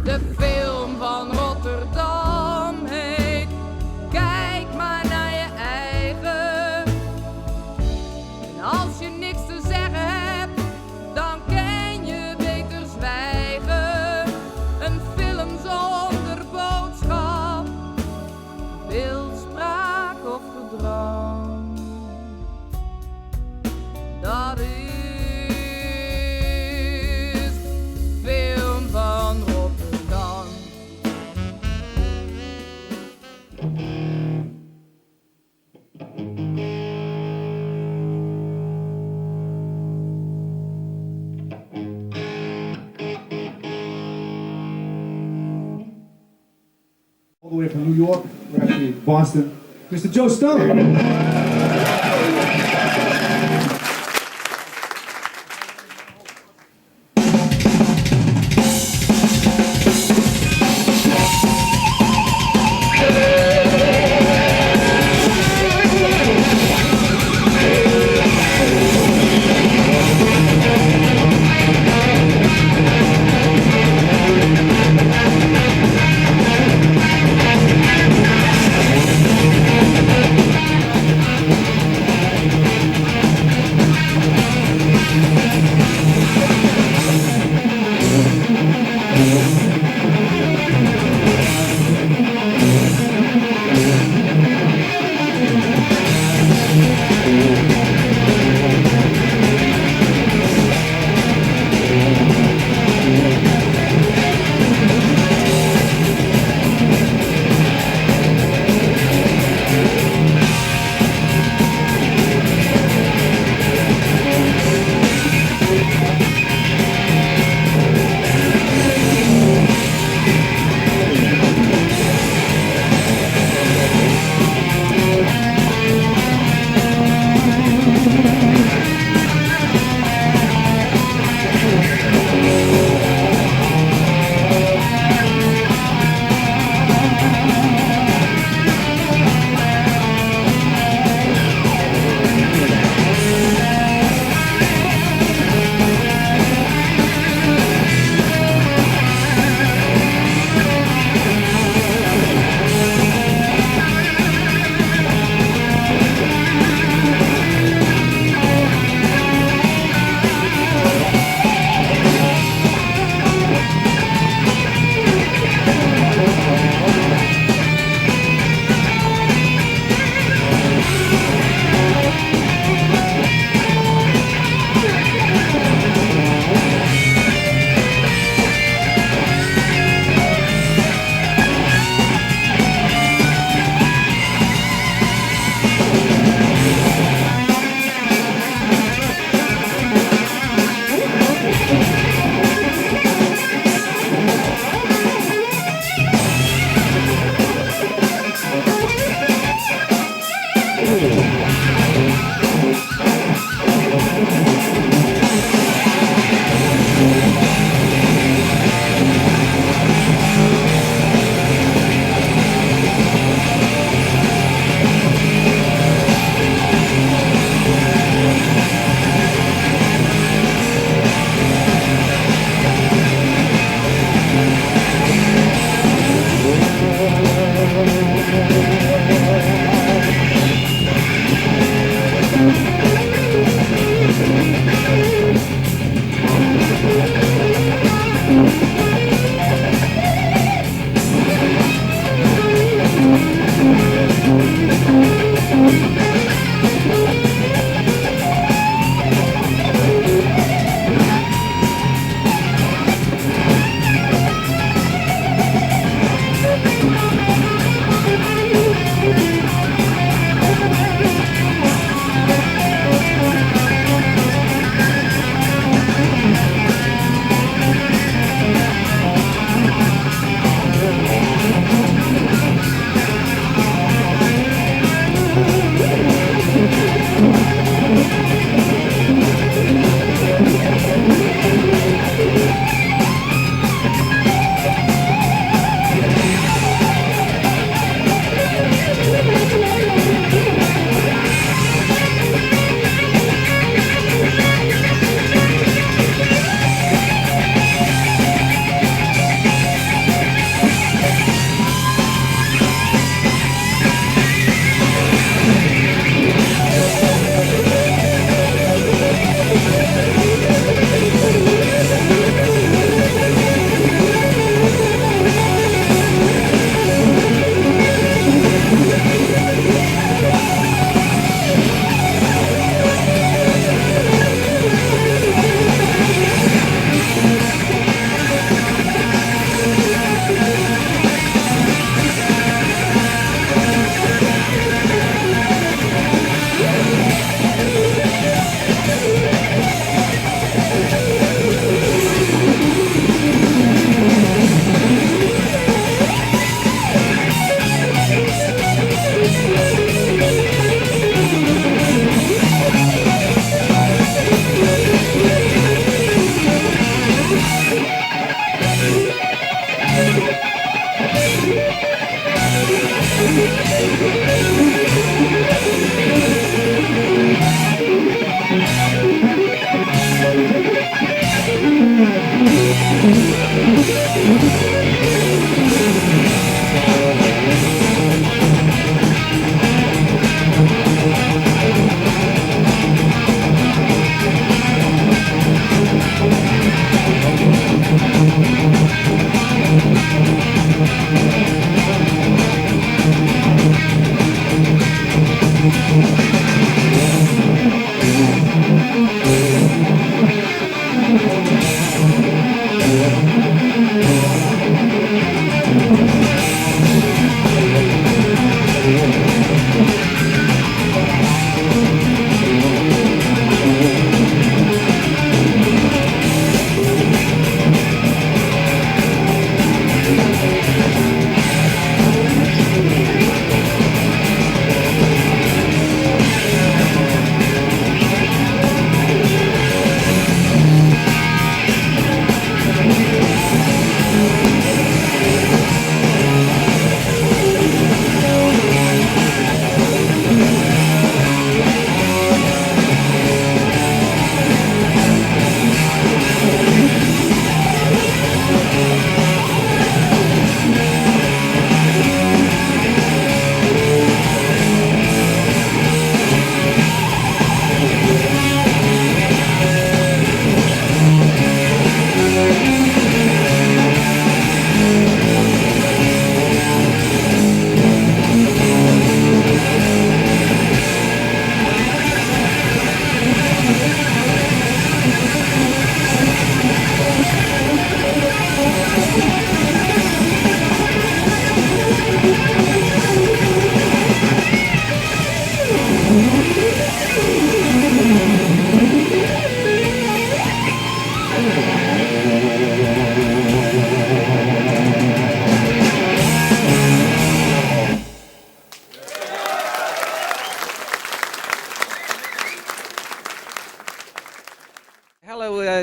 De film van Rotterdam heet Kijk maar naar je eigen. En als je niks te zeggen hebt, dan kan je beter zwijgen. Een film zonder boodschap, beeldspraak of gedrang. Dat is film van Rotterdam. All the way from New York, we're actually in Boston, Mr. Joe Stump.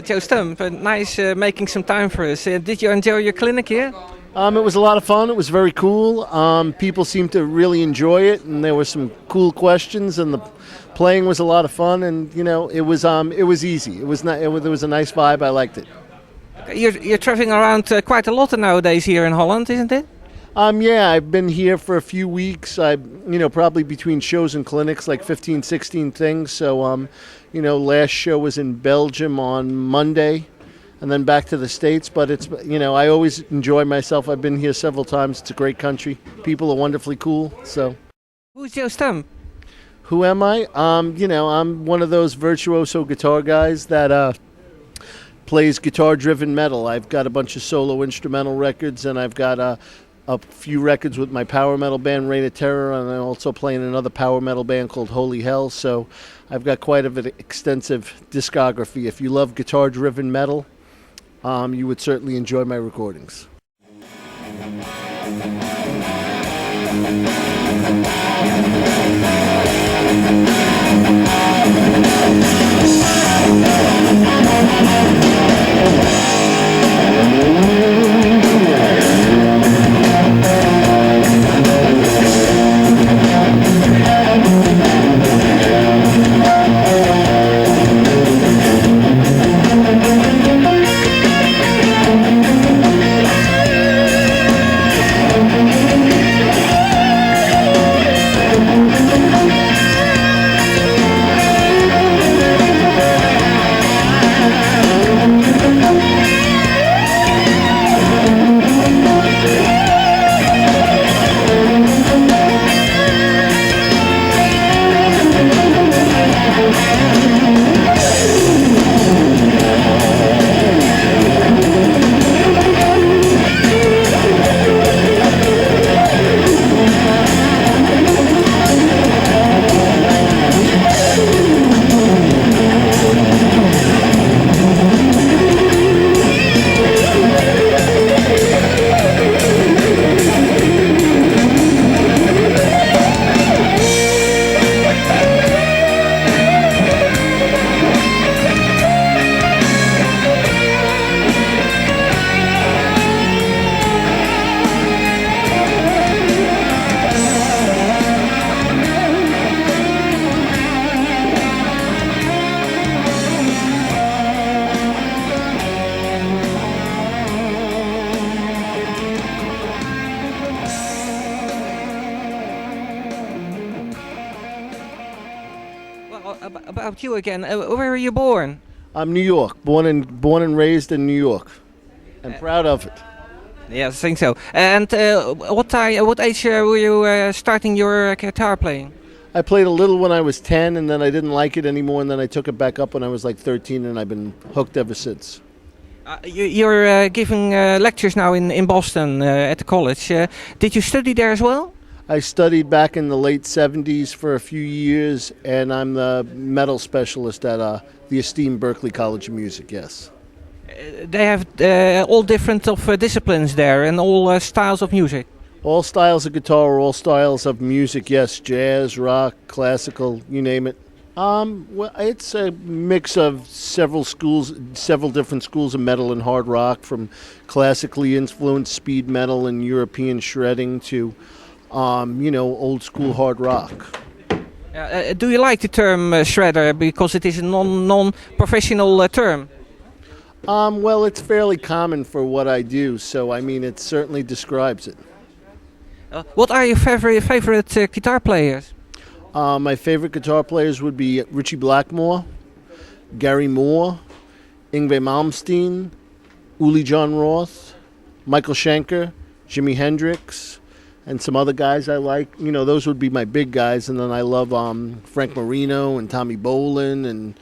Joe Stump, nice making some time for us. Did you enjoy your clinic here? It was a lot of fun. It was very cool. People seemed to really enjoy it, and there were some cool questions, and the playing was a lot of fun. And it was easy. It was not. There was a nice vibe. I liked it. You're traveling around quite a lot nowadays here in Holland, isn't it? Yeah, I've been here for a few weeks. I, probably between shows and clinics, like 15, 16 things. So, last show was in Belgium on Monday, and then back to the States. But it's, I always enjoy myself. I've been here several times. It's a great country. People are wonderfully cool. So, who's Joe Stump? Who am I? I'm one of those virtuoso guitar guys that plays guitar-driven metal. I've got a bunch of solo instrumental records, and I've got a few records with my power metal band Reign of Terror, and I'm also playing another power metal band called Holy Hell. So I've got quite an extensive discography. If you love guitar-driven metal, you would certainly enjoy my recordings. About you again, where were you born? I'm New York, born and raised in New York, and proud of it. Yes, I think so. And what age were you starting your guitar playing? I played a little when I was 10, and then I didn't like it anymore, and then I took it back up when I was like 13, and I've been hooked ever since. You're giving lectures now in Boston at the college. Did you study there as well? I studied back in the late 70s for a few years, and I'm the metal specialist at the esteemed Berklee College of Music, yes. They have all different of disciplines there and all styles of music. All styles of guitar, all styles of music, yes. Jazz, rock, classical, you name it. Well, it's a mix of several different schools of metal and hard rock, from classically influenced speed metal and European shredding to, old school hard rock. Do you like the term shredder because it is a non-professional term? Well, it's fairly common for what I do, so I mean, it certainly describes it. What are your favorite guitar players? My favorite guitar players would be Richie Blackmore, Gary Moore, Yngwie Malmsteen, Uli John Roth, Michael Schenker, Jimi Hendrix, and some other guys I like. You know, those would be my big guys. And then I love Frank Marino and Tommy Bolin and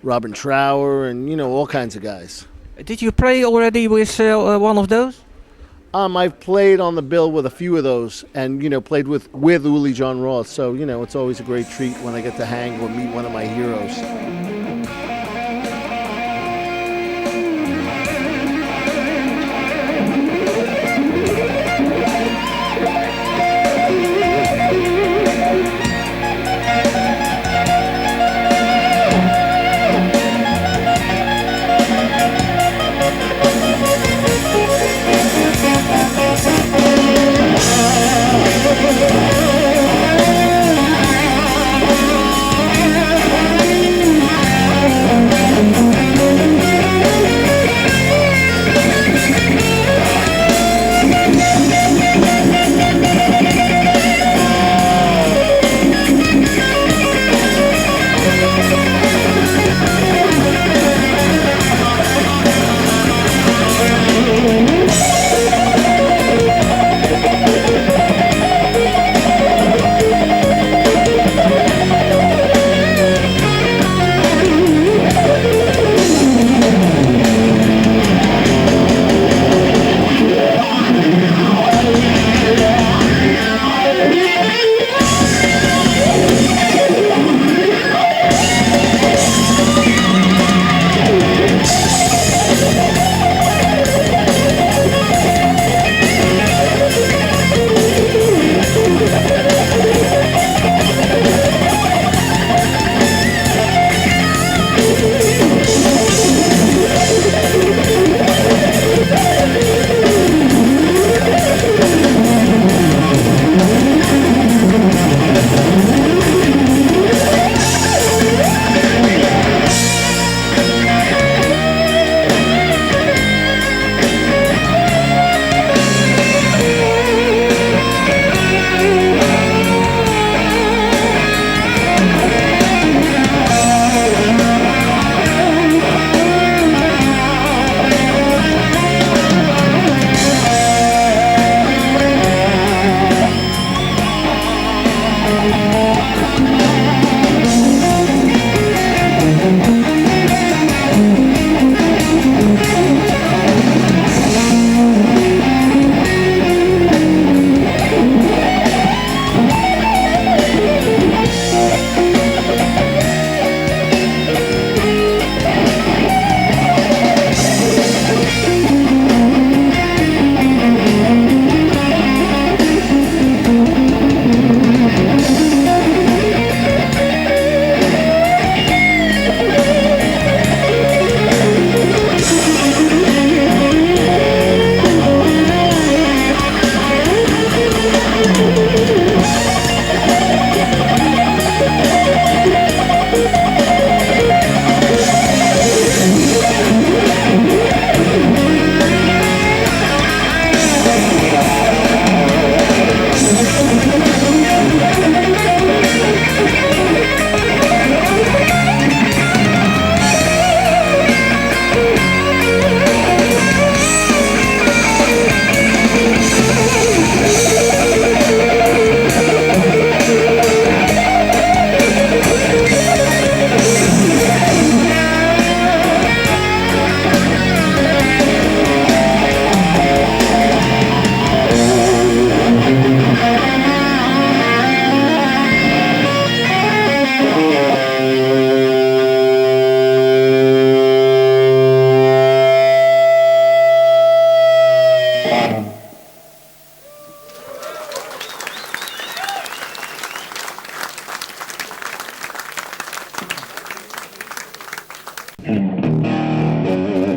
Robin Trower and, all kinds of guys. Did you play already with one of those? I've played on the bill with a few of those and, played with Uli John Roth. So, it's always a great treat when I get to hang or meet one of my heroes.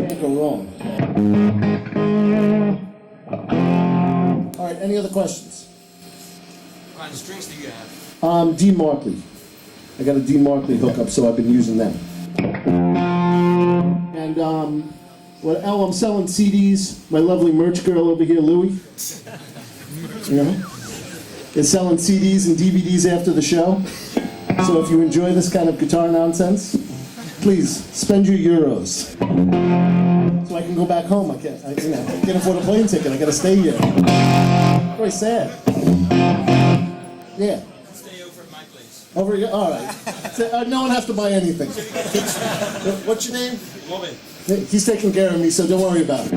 Can't go wrong. All right, any other questions? What kind of strings do you have? D. Markley. I got a D. Markley hookup, so I've been using them. And I'm selling CDs. My lovely merch girl over here, Louie, you know, is selling CDs and DVDs after the show. So if you enjoy this kind of guitar nonsense, please spend your euros so I can go back home. I can't afford a plane ticket. I gotta stay here. Very sad. Yeah. Stay over at my place. Over here. All right. So, no one has to buy anything. What's your name? Robin. He's taking care of me, so don't worry about it.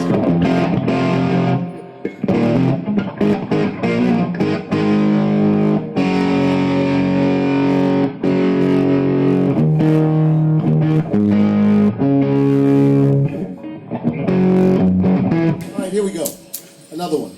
All right, here we go. Another one.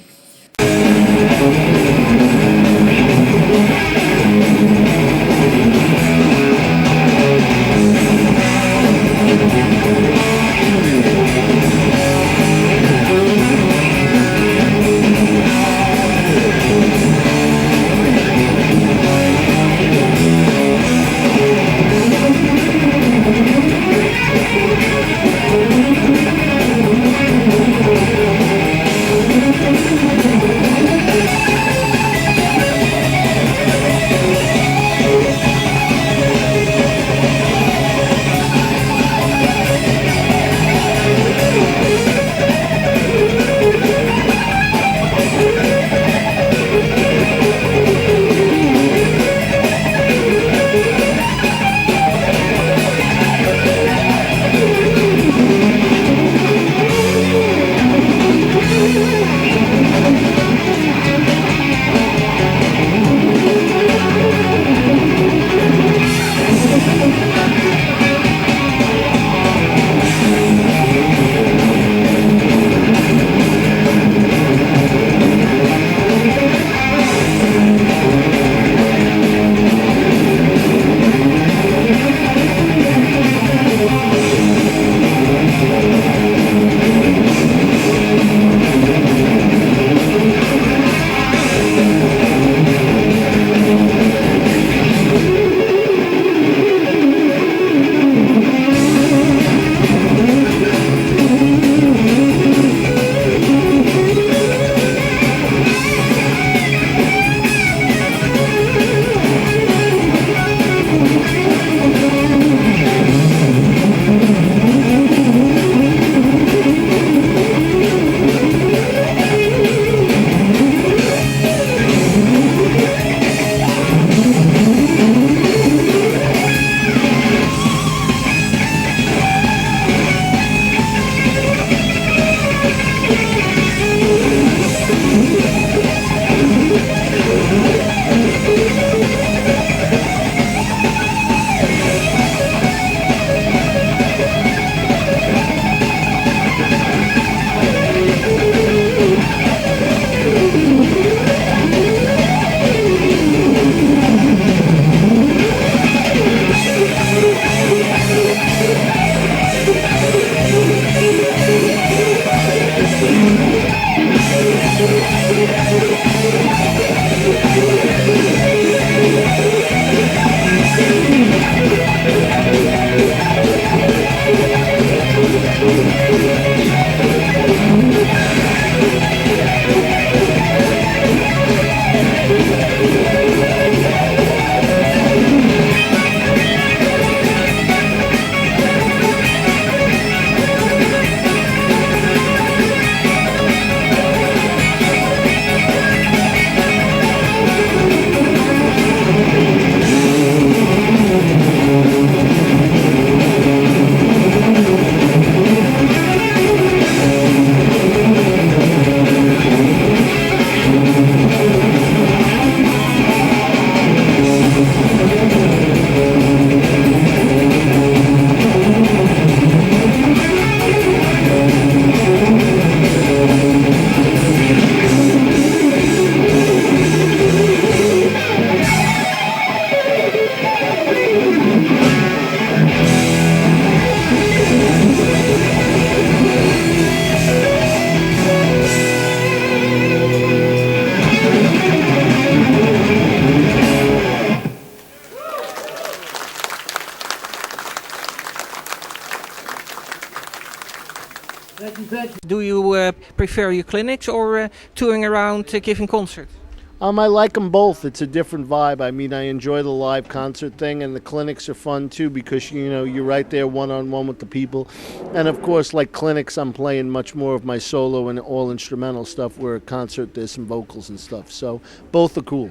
prefer your clinics or touring around giving concerts? I like them both. It's a different vibe. I mean, I enjoy the live concert thing, and the clinics are fun too because you're right there one-on-one with the people. And of course, like clinics, I'm playing much more of my solo and all instrumental stuff. Where a concert, there's some vocals and stuff. So both are cool.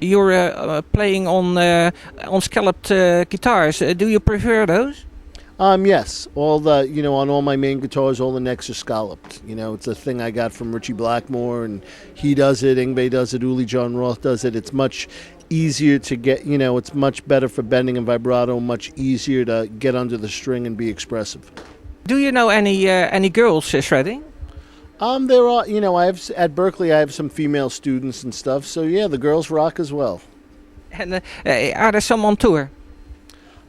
You're playing on scalloped guitars. Do you prefer those? Yes. All the on all my main guitars, all the necks are scalloped. It's a thing I got from Richie Blackmore, and he does it. Ingve does it. Uli John Roth does it. It's much easier to get. It's much better for bending and vibrato. Much easier to get under the string and be expressive. Do you know any girls shredding? There are. I have at Berkeley. I have some female students and stuff. So yeah, the girls rock as well. And are there some on tour?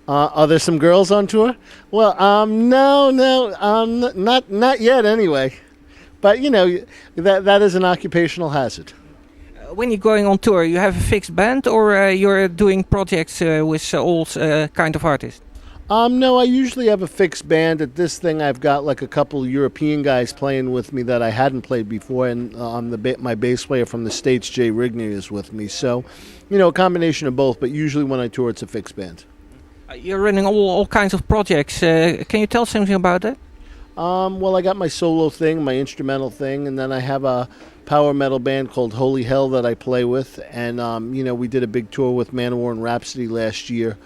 Are there some girls on tour? Well, no, not yet anyway. But that is an occupational hazard. When you're going on tour, you have a fixed band, or you're doing projects with all kind of artists? No, I usually have a fixed band. At this thing, I've got like a couple European guys playing with me that I hadn't played before, and my bass player from the States, Jay Rigney, is with me. So, a combination of both. But usually when I tour, it's a fixed band. You're running all kinds of projects. Can you tell something about that? Well, I got my solo thing, my instrumental thing, and then I have a power metal band called Holy Hell that I play with. And, we did a big tour with Manowar and Rhapsody last year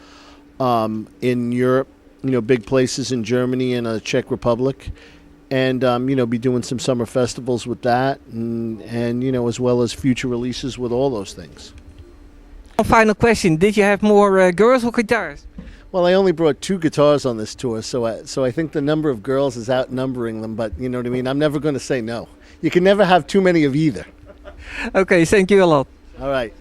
in Europe, big places in Germany and the Czech Republic. And, be doing some summer festivals with that and as well as future releases with all those things. One final question. Did you have more girls or guitars? Well, I only brought 2 guitars on this tour, so I think the number of girls is outnumbering them, but you know what I mean? I'm never going to say no. You can never have too many of either. Okay, thank you a lot. All right.